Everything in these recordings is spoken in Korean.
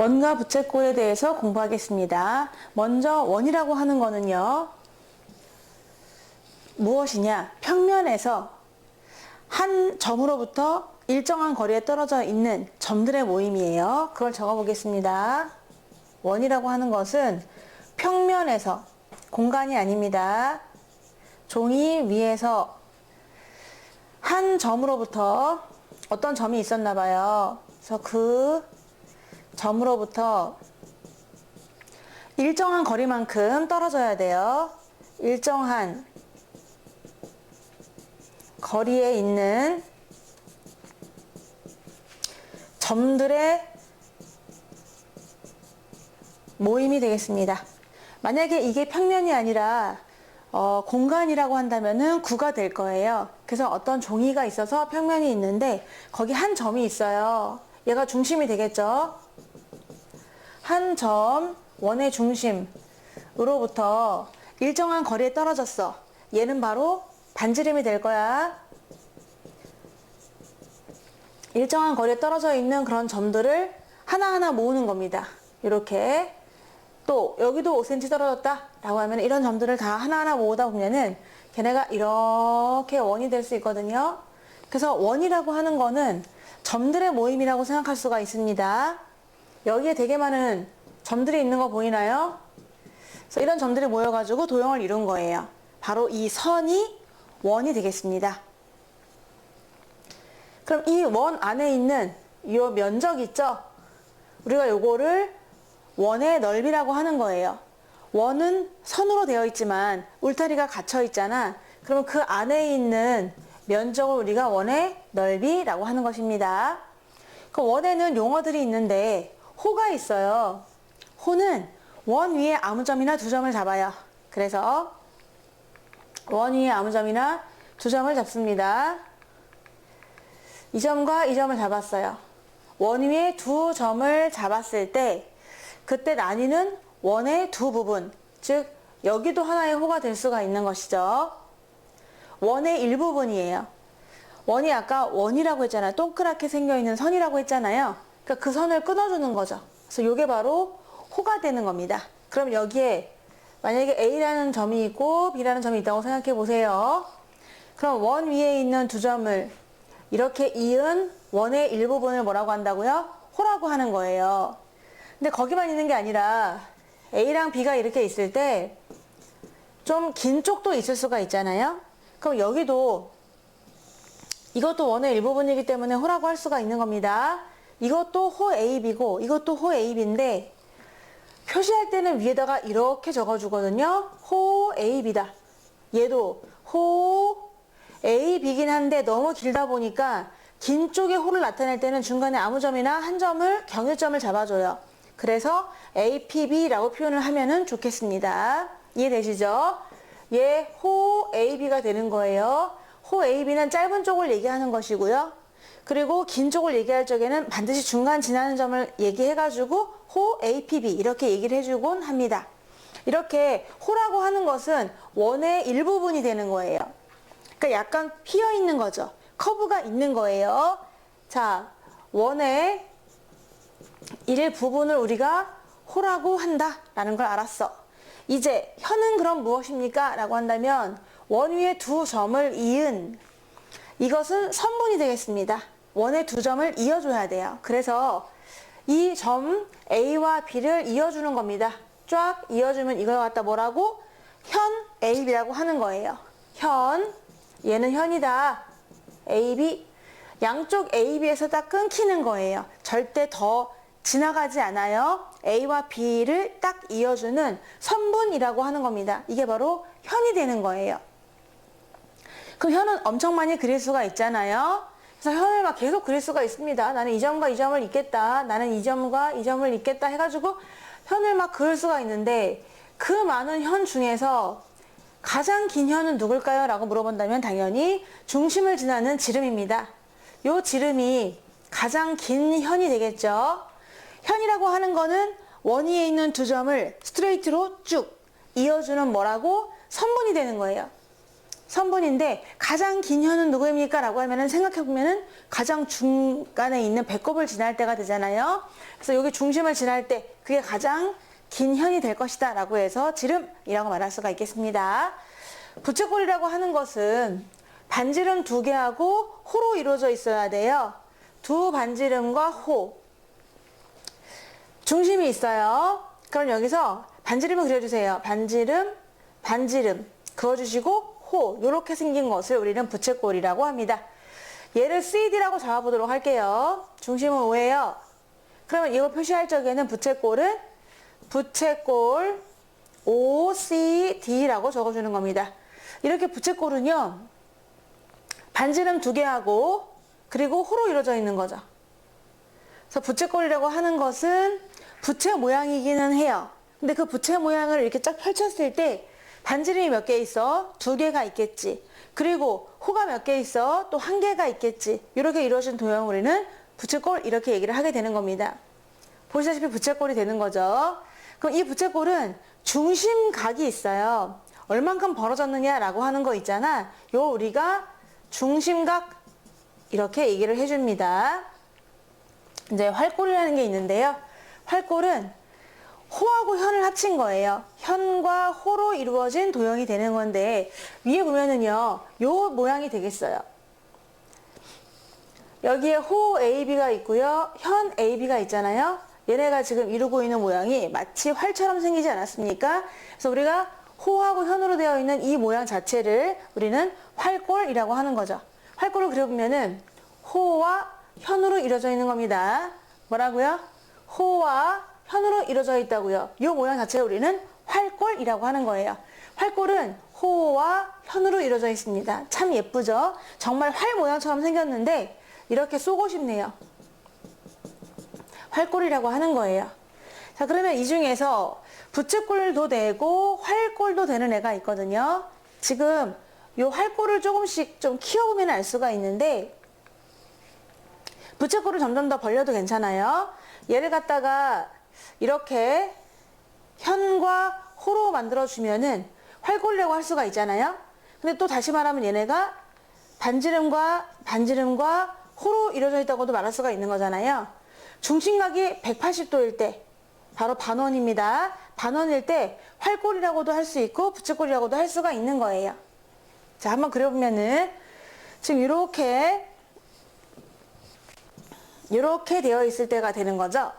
원과 부채꼴에 대해서 공부하겠습니다. 먼저 원이라고 하는 거는요, 무엇이냐? 평면에서 한 점으로부터 일정한 거리에 떨어져 있는 점들의 모임이에요. 그걸 적어 보겠습니다. 원이라고 하는 것은 평면에서, 공간이 아닙니다. 종이 위에서 한 점으로부터 어떤 점이 있었나 봐요. 그래서 그 점으로부터 일정한 거리만큼 떨어져야 돼요. 일정한 거리에 있는 점들의 모임이 되겠습니다. 만약에 이게 평면이 아니라 공간이라고 한다면은 구가 될 거예요. 그래서 어떤 종이가 있어서 평면이 있는데 거기 한 점이 있어요. 얘가 중심이 되겠죠. 한 점, 원의 중심으로부터 일정한 거리에 떨어졌어. 얘는 바로 반지름이 될 거야. 일정한 거리에 떨어져 있는 그런 점들을 하나하나 모으는 겁니다. 이렇게. 또 여기도 5cm 떨어졌다 라고 하면 이런 점들을 다 하나하나 모으다 보면은 걔네가 이렇게 원이 될 수 있거든요. 그래서 원이라고 하는 거는 점들의 모임이라고 생각할 수가 있습니다. 여기에 되게 많은 점들이 있는 거 보이나요? 그래서 이런 점들이 모여가지고 도형을 이룬 거예요. 바로 이 선이 원이 되겠습니다. 그럼 이 원 안에 있는 이 면적 있죠? 우리가 요거를 원의 넓이라고 하는 거예요. 원은 선으로 되어 있지만 울타리가 갇혀 있잖아. 그러면 그 안에 있는 면적을 우리가 원의 넓이라고 하는 것입니다. 그 원에는 용어들이 있는데 호가 있어요. 호는 원 위에 아무 점이나 두 점을 잡아요. 그래서 원 위에 아무 점이나 두 점을 잡습니다. 이 점과 이 점을 잡았어요. 원 위에 두 점을 잡았을 때 그때 나뉘는 원의 두 부분, 즉 여기도 하나의 호가 될 수가 있는 것이죠. 원의 일부분이에요. 원이 아까 원이라고 했잖아요. 동그랗게 생겨있는 선이라고 했잖아요. 그러니까 그 선을 끊어주는 거죠. 그래서 이게 바로 호가 되는 겁니다. 그럼 여기에 만약에 A라는 점이 있고 B라는 점이 있다고 생각해 보세요. 그럼 원 위에 있는 두 점을 이렇게 이은 원의 일부분을 뭐라고 한다고요? 호라고 하는 거예요. 근데 거기만 있는 게 아니라 A랑 B가 이렇게 있을 때 좀 긴 쪽도 있을 수가 있잖아요. 그럼 여기도 이것도 원의 일부분이기 때문에 호라고 할 수가 있는 겁니다. 이것도 호 AB고 이것도 호 AB인데 표시할 때는 위에다가 이렇게 적어주거든요. 호 AB다. 얘도 호 AB긴 한데 너무 길다 보니까 긴 쪽에 호를 나타낼 때는 중간에 아무 점이나 한 점을 경유점을 잡아줘요. 그래서 APB라고 표현을 하면은 좋겠습니다. 이해되시죠? 얘 호 AB가 되는 거예요. 호 AB는 짧은 쪽을 얘기하는 것이고요. 그리고 긴 쪽을 얘기할 적에는 반드시 중간 지나는 점을 얘기해가지고 호 APB 이렇게 얘기를 해주곤 합니다. 이렇게 호라고 하는 것은 원의 일부분이 되는 거예요. 그러니까 약간 휘어 있는 거죠. 커브가 있는 거예요. 자, 원의 일부분을 우리가 호라고 한다라는 걸 알았어. 이제 현은 그럼 무엇입니까? 라고 한다면 원 위에 두 점을 이은 이것은 선분이 되겠습니다. 원의 두 점을 이어줘야 돼요. 그래서 이 점 A와 B를 이어주는 겁니다. 쫙 이어주면 이걸 갖다 뭐라고? 현 AB라고 하는 거예요. 현, 얘는 현이다. AB, 양쪽 AB에서 딱 끊기는 거예요. 절대 더 지나가지 않아요. A와 B를 딱 이어주는 선분이라고 하는 겁니다. 이게 바로 현이 되는 거예요. 그 현은 엄청 많이 그릴 수가 있잖아요. 그래서 현을 막 계속 그릴 수가 있습니다. 나는 이 점과 이 점을 잇겠다. 나는 이 점과 이 점을 잇겠다 해가지고 현을 막 그릴 수가 있는데 그 많은 현 중에서 가장 긴 현은 누굴까요? 라고 물어본다면 당연히 중심을 지나는 지름입니다. 요 지름이 가장 긴 현이 되겠죠. 현이라고 하는 거는 원 위에 있는 두 점을 스트레이트로 쭉 이어주는 뭐라고? 선분이 되는 거예요. 선분인데 가장 긴 현은 누구입니까? 라고 하면은 생각해보면은 가장 중간에 있는 배꼽을 지날 때가 되잖아요. 그래서 여기 중심을 지날 때 그게 가장 긴 현이 될 것이다 라고 해서 지름이라고 말할 수가 있겠습니다. 부채꼴이라고 하는 것은 반지름 두 개하고 호로 이루어져 있어야 돼요. 두 반지름과 호. 중심이 있어요. 그럼 여기서 반지름을 그려주세요. 반지름, 반지름 그어주시고 호. 이렇게 생긴 것을 우리는 부채꼴이라고 합니다. 얘를 CD라고 잡아보도록 할게요. 중심은 O예요. 그러면 이걸 표시할 적에는 부채꼴은 부채꼴 OCD라고 적어주는 겁니다. 이렇게 부채꼴은요, 반지름 두 개하고 그리고 호로 이루어져 있는 거죠. 그래서 부채꼴이라고 하는 것은 부채 모양이기는 해요. 근데 그 부채 모양을 이렇게 쫙 펼쳤을 때 반지름이 몇 개 있어? 두 개가 있겠지. 그리고 호가 몇 개 있어? 또 한 개가 있겠지. 이렇게 이루어진 도형을 우리는 부채꼴 이렇게 얘기를 하게 되는 겁니다. 보시다시피 부채꼴이 되는 거죠. 그럼 이 부채꼴은 중심각이 있어요. 얼만큼 벌어졌느냐라고 하는 거 있잖아. 요 우리가 중심각 이렇게 얘기를 해줍니다. 이제 활꼴이라는 게 있는데요. 활꼴은 호하고 현을 합친 거예요. 현과 호로 이루어진 도형이 되는 건데 위에 보면은요, 요 모양이 되겠어요. 여기에 호 AB가 있고요, 현 AB가 있잖아요. 얘네가 지금 이루고 있는 모양이 마치 활처럼 생기지 않았습니까? 그래서 우리가 호하고 현으로 되어 있는 이 모양 자체를 우리는 활꼴이라고 하는 거죠. 활꼴을 그려보면은 호와 현으로 이루어져 있는 겁니다. 뭐라고요? 호와 현으로 이루어져 있다고요. 이 모양 자체를 우리는 활꼴이라고 하는 거예요. 활꼴은 호와 현으로 이루어져 있습니다. 참 예쁘죠? 정말 활 모양처럼 생겼는데 이렇게 쏘고 싶네요. 활꼴이라고 하는 거예요. 자, 그러면 이 중에서 부채꼴도 되고 활꼴도 되는 애가 있거든요. 지금 요 활꼴을 조금씩 좀 키워보면 알 수가 있는데 부채꼴을 점점 더 벌려도 괜찮아요. 얘를 갖다가 이렇게 현과 호로 만들어주면은 활꼴이라고 할 수가 있잖아요. 근데 또 다시 말하면 얘네가 반지름과 호로 이루어져 있다고도 말할 수가 있는 거잖아요. 중심각이 180도일 때 바로 반원입니다. 반원일 때 활꼴이라고도 할 수 있고 부채꼴이라고도 할 수가 있는 거예요. 자, 한번 그려보면은 지금 이렇게 되어 있을 때가 되는 거죠.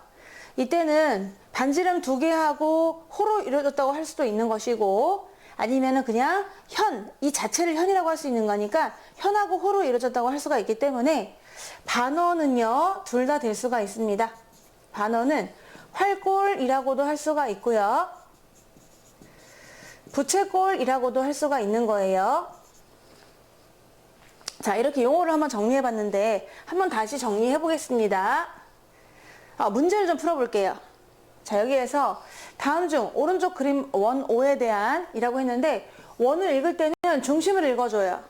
이때는 반지름 두 개하고 호로 이루어졌다고 할 수도 있는 것이고 아니면은 그냥 현, 이 자체를 현이라고 할 수 있는 거니까 현하고 호로 이루어졌다고 할 수가 있기 때문에 반원은요, 둘 다 될 수가 있습니다. 반원은 활꼴이라고도 할 수가 있고요. 부채꼴이라고도 할 수가 있는 거예요. 자, 이렇게 용어를 한번 정리해 봤는데 한번 다시 정리해 보겠습니다. 문제를 좀 풀어볼게요. 자, 여기에서 다음 중 오른쪽 그림 원 5에 대한 이라고 했는데 원을 읽을 때는 중심을 읽어줘요.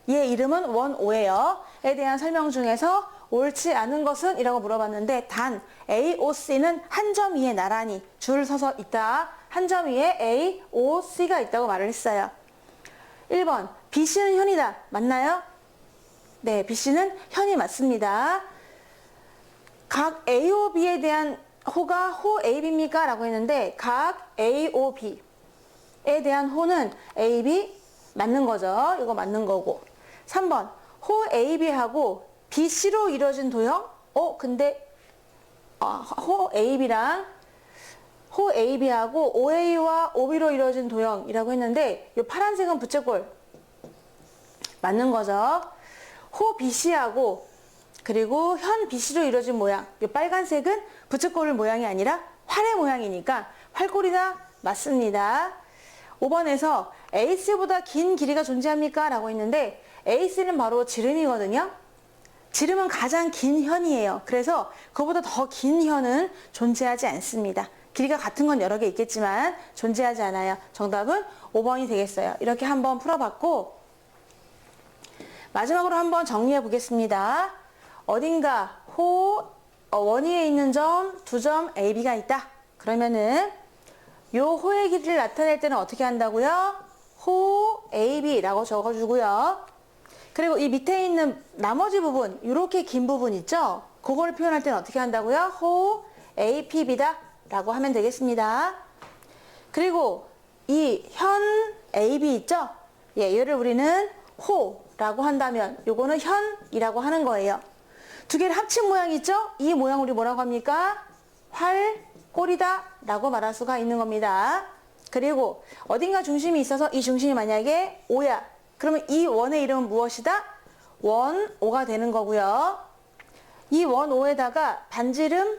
얘 이름은 원 5예요. 에 대한 설명 중에서 옳지 않은 것은? 이라고 물어봤는데 단 AOC는 한 점 위에 나란히 줄 서서 있다. 한 점 위에 AOC가 있다고 말을 했어요. 1번 BC는 현이다. 맞나요? 네, BC는 현이 맞습니다. 각 AOB에 대한 호가 호 AB입니까? 라고 했는데 각 AOB에 대한 호는 AB 맞는 거죠. 이거 맞는 거고. 3번 호 AB하고 BC로 이루어진 도형? 근데 호 AB하고 OA와 OB로 이루어진 도형이라고 했는데 이 파란색은 부채꼴 맞는 거죠. 호 BC하고 그리고 현 BC로 이루어진 모양, 이 빨간색은 부채꼴 모양이 아니라 활의 모양이니까 활꼴이다 맞습니다. 5번에서 AC보다 긴 길이가 존재합니까? 라고 했는데 AC는 바로 지름이거든요. 지름은 가장 긴 현이에요. 그래서 그보다 더 긴 현은 존재하지 않습니다. 길이가 같은 건 여러 개 있겠지만 존재하지 않아요. 정답은 5번이 되겠어요. 이렇게 한번 풀어봤고 마지막으로 한번 정리해 보겠습니다. 어딘가 원 위에 있는 점, 두 점 AB가 있다. 그러면은 요 호의 길이를 나타낼 때는 어떻게 한다고요? 호 AB라고 적어주고요. 그리고 이 밑에 있는 나머지 부분, 이렇게 긴 부분 있죠? 그걸 표현할 때는 어떻게 한다고요? 호 APB다 라고 하면 되겠습니다. 그리고 이 현 AB 있죠? 예, 얘를 우리는 호라고 한다면 요거는 현이라고 하는 거예요. 두 개를 합친 모양 있죠? 이 모양 우리 뭐라고 합니까? 활골이다 라고 말할 수가 있는 겁니다. 그리고 어딘가 중심이 있어서 이 중심이 만약에 O야. 그러면 이 원의 이름은 무엇이다? 원오가 되는 거고요. 이 원오에다가 반지름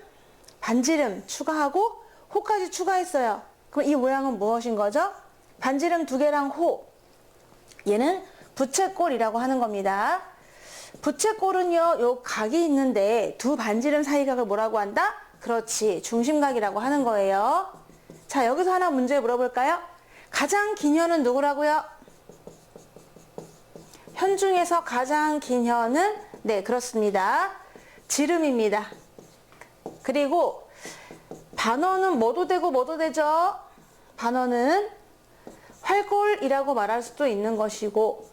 추가하고 호까지 추가했어요. 그럼 이 모양은 무엇인 거죠? 반지름 두 개랑 호. 얘는 부채꼴이라고 하는 겁니다. 부채꼴은요, 요 각이 있는데 두 반지름 사이 각을 뭐라고 한다? 그렇지, 중심각이라고 하는 거예요. 자, 여기서 하나 문제 물어볼까요? 가장 긴 현은 누구라고요? 현 중에서 가장 긴 현은 네, 그렇습니다. 지름입니다. 그리고 반원은 뭐도 되고 뭐도 되죠? 반원은 활골이라고 말할 수도 있는 것이고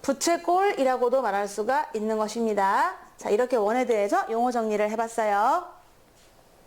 부채꼴이라고도 말할 수가 있는 것입니다. 자, 이렇게 원에 대해서 용어 정리를 해봤어요.